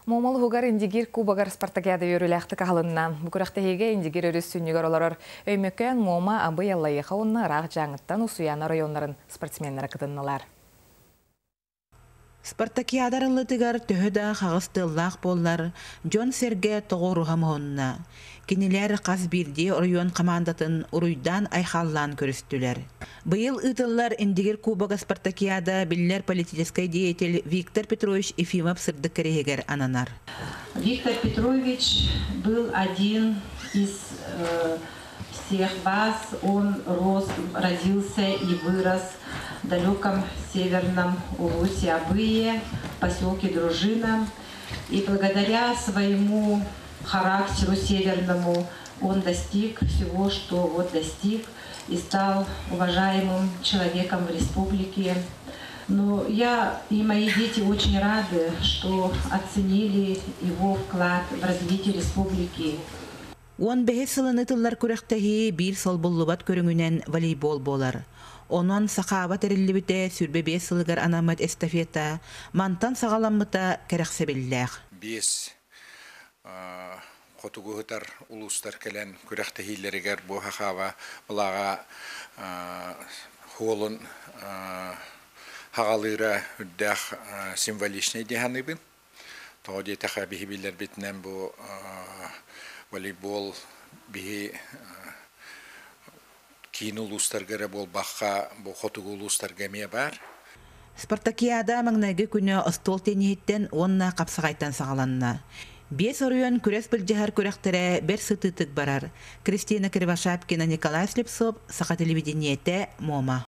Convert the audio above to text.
Момол хугар индигир кубагар спартакиада йөрүләхте кахалынна. Букурахтеге индигир өрүссүннүгөр олорор өймөккөн мома абы яллайыха онна рак жаңыттан усуяна районнарын спортсменнер кытыннылар. Спартакиадар ыллытыгар төһөдө хагыстыллаах боллар Джон Серге тоғоруһамонна. Кинилер қас бирди район командатын уруйдан айхаллан көрүстүлер. Быйыл ытыллар индигер кубага спартакиада биллер политический деятель Виктор Петрович Ефимов сырдык керегер ананар. Виктор Петрович был один из всех вас. Он родился и вырос в далеком северном Улусе Абые, поселке Дружина. И благодаря своему характеру северному он достиг всего, что достиг, и стал уважаемым человеком в республике. Но я и мои дети очень рады, что оценили его вклад в развитие республики. Он бехесылыны тыллар күрәхтәһи бир солбуллубат көрүңүнен волейбол болар. Онон сахабат эриллибите сүрбе 5 сылыгар анамат эстафета, мантан сагаламмыта керәхсебилләх. 5 хотугутар улустар келен күрәхтәһиләргә бу хахава булага холын хагалыра үддәх символичный дигәнебен. Тоди тахабиһи билләр битнән бу волейбол бихи кин улустарга бол бахка бу хотугу улустарга ме бар. Спартакиада маңнайгы күнө остол тенихиттен онна капсагайтан сагаланна. 5 орыйон күрәс билҗәһәр күрәхтере бер сытытык барар. Кристина Кривошапкина, Николай Слепцов, Саха телевидениете, Мома.